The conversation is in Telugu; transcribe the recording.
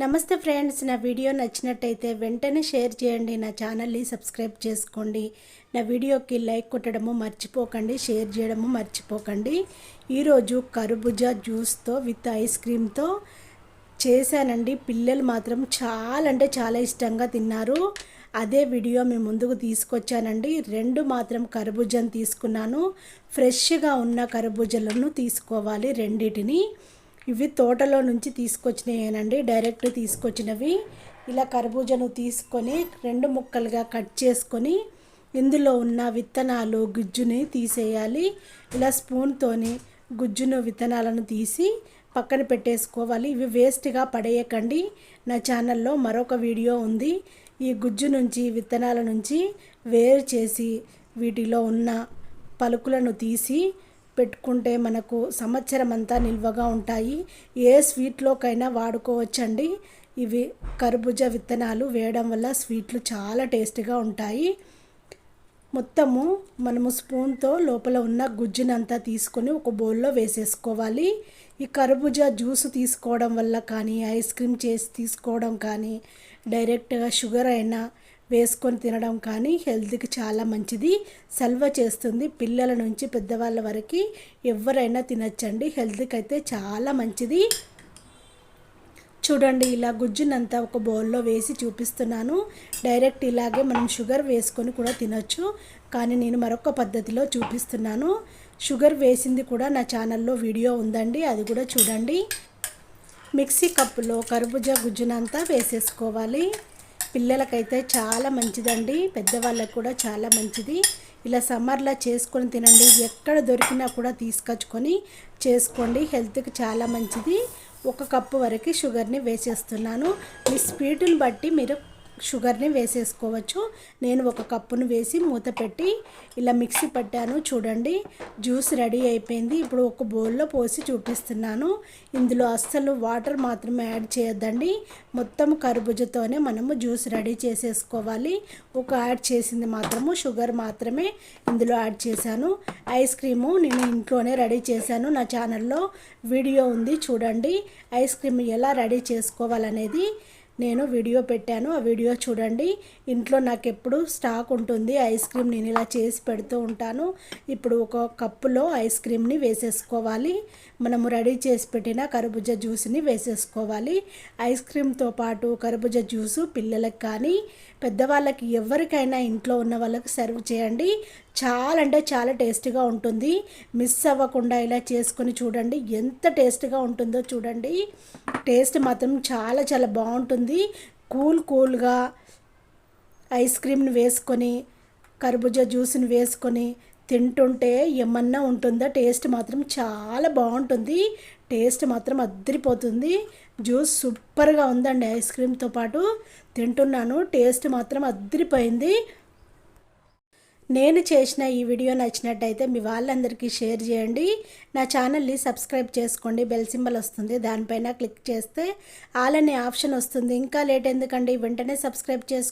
నమస్తే ఫ్రెండ్స్, నా వీడియో నచ్చినట్టయితే వెంటనే షేర్ చేయండి. నా ఛానల్ని సబ్స్క్రైబ్ చేసుకోండి. నా వీడియోకి లైక్ కొట్టడము మర్చిపోకండి, షేర్ చేయడము మర్చిపోకండి. ఈరోజు కర్బూజా జ్యూస్తో విత్ ఐస్ క్రీమ్తో చేశానండి. పిల్లలు మాత్రం చాలా అంటే చాలా ఇష్టంగా తిన్నారు. అదే వీడియో మీ ముందుకు తీసుకొచ్చానండి. రెండు మాత్రం కర్బూజాను తీసుకున్నాను. ఫ్రెష్గా ఉన్న కర్బూజాలను తీసుకోవాలి రెండిటిని. ఇవి తోటలో నుంచి తీసుకొచ్చినాయేనండి, డైరెక్ట్ తీసుకొచ్చినవి. ఇలా కర్బూజాను తీసుకొని రెండు ముక్కలుగా కట్ చేసుకొని ఇందులో ఉన్న విత్తనాలు గుజ్జుని తీసేయాలి. ఇలా స్పూన్తోని గుజ్జును విత్తనాలను తీసి పక్కన పెట్టేసుకోవాలి. ఇవి వేస్ట్గా పడేయకండి. నా ఛానల్లో మరొక వీడియో ఉంది. ఈ గుజ్జు నుంచి విత్తనాల నుంచి వేరు చేసి వీటిలో ఉన్న పలుకులను తీసి పెట్టుకుంటే మనకు సంవత్సరం అంతా నిల్వగా ఉంటాయి. ఏ స్వీట్లోకైనా వాడుకోవచ్చండి. ఇవి కర్బూజా విత్తనాలు వేయడం వల్ల స్వీట్లు చాలా టేస్ట్గా ఉంటాయి. మొత్తము మనము స్పూన్తో లోపల ఉన్న గుజ్జునంతా తీసుకొని ఒక బౌల్లో వేసేసుకోవాలి. ఈ కర్బూజా జ్యూస్ తీసుకోవడం వల్ల కానీ, ఐస్ క్రీమ్ చేసి తీసుకోవడం కానీ, డైరెక్ట్గా షుగర్ అయినా వేసుకొని తినడం కానీ హెల్త్కి చాలా మంచిది. సల్వ చేస్తుంది. పిల్లల నుంచి పెద్దవాళ్ళ వరకు ఎవరైనా తినచ్చండి. హెల్త్కి అయితే చాలా మంచిది. చూడండి, ఇలా గుజ్జునంతా ఒక బౌల్లో వేసి చూపిస్తున్నాను. డైరెక్ట్ ఇలాగే మనం షుగర్ వేసుకొని కూడా తినొచ్చు, కానీ నేను మరొక పద్ధతిలో చూపిస్తున్నాను. షుగర్ వేసింది కూడా నా ఛానల్లో వీడియో ఉందండి, అది కూడా చూడండి. మిక్సీ కప్పులో కర్బూజా గుజ్జునంతా వేసేసుకోవాలి. పిల్లలకైతే చాలా మంచిదండి, పెద్దవాళ్ళకు కూడా చాలా మంచిది. ఇలా సమ్మర్లో చేసుకొని తినండి. ఎక్కడ దొరికినా కూడా తీసుకొచ్చుకొని చేసుకోండి, హెల్త్కి చాలా మంచిది. 1 కప్పు వరకు షుగర్ని వేసేస్తున్నాను. మీ స్వీటుని బట్టి మీరు షుగర్ని వేసేసుకోవచ్చు. నేను 1 కప్పును వేసి మూత పెట్టి ఇలా మిక్సీ పట్టాను. చూడండి, జ్యూస్ రెడీ అయిపోయింది. ఇప్పుడు ఒక బౌల్లో పోసి చూపిస్తున్నాను. ఇందులో అస్సలు వాటర్ మాత్రమే యాడ్ చేయొద్దండి. మొత్తం కర్బూజాతోనే మనము జ్యూస్ రెడీ చేసేసుకోవాలి. ఒక యాడ్ చేసింది మాత్రము షుగర్ మాత్రమే ఇందులో యాడ్ చేశాను. ఐస్ క్రీము నేను ఇంట్లోనే రెడీ చేశాను. నా ఛానల్లో వీడియో ఉంది, చూడండి. ఐస్ క్రీమ్ ఎలా రెడీ చేసుకోవాలనేది నేను వీడియో పెట్టాను, ఆ వీడియో చూడండి. ఇంట్లో నాకు ఎప్పుడు స్టాక్ ఉంటుంది ఐస్ క్రీమ్, నేను ఇలా చేసి పెడుతూ ఉంటాను. ఇప్పుడు 1 కప్పులో ఐస్ క్రీమ్ని వేసేసుకోవాలి. మనము రెడీ చేసి పెట్టిన కర్బూజా జ్యూస్ని వేసేసుకోవాలి. ఐస్ క్రీమ్తో పాటు కర్బూజా జ్యూసు పిల్లలకు కానీ పెద్దవాళ్ళకి ఎవరికైనా ఇంట్లో ఉన్న వాళ్ళకి సర్వ్ చేయండి. చాలా అంటే చాలా టేస్ట్గా ఉంటుంది. మిస్ అవ్వకుండా ఇలా చేసుకొని చూడండి, ఎంత టేస్ట్గా ఉంటుందో చూడండి. టేస్ట్ మాత్రం చాలా చాలా బాగుంటుంది. కూల్గా ఐస్ క్రీమ్ని వేసుకొని కర్బూజా జ్యూస్ని వేసుకొని తింటుంటే ఏమన్నా ఉంటుందా, టేస్ట్ మాత్రం చాలా బాగుంటుంది. టేస్ట్ మాత్రం అద్దరిపోతుంది. జ్యూస్ సూపర్గా ఉందండి. ఐస్ క్రీమ్తో పాటు తింటున్నాను, టేస్ట్ మాత్రం అద్దరిపోయింది. నేను చేసిన ఈ వీడియో నచ్చినట్టయితే మీ వాళ్ళందరికీ షేర్ చేయండి. నా ఛానల్ని సబ్స్క్రైబ్ చేసుకోండి. బెల్ సింబల్ వస్తుంది, దానిపైన క్లిక్ చేస్తే ఆల్ అనే ఆప్షన్ వస్తుంది. ఇంకా లేట్ ఎందుకండి, వెంటనే సబ్స్క్రైబ్ చేసుకోండి.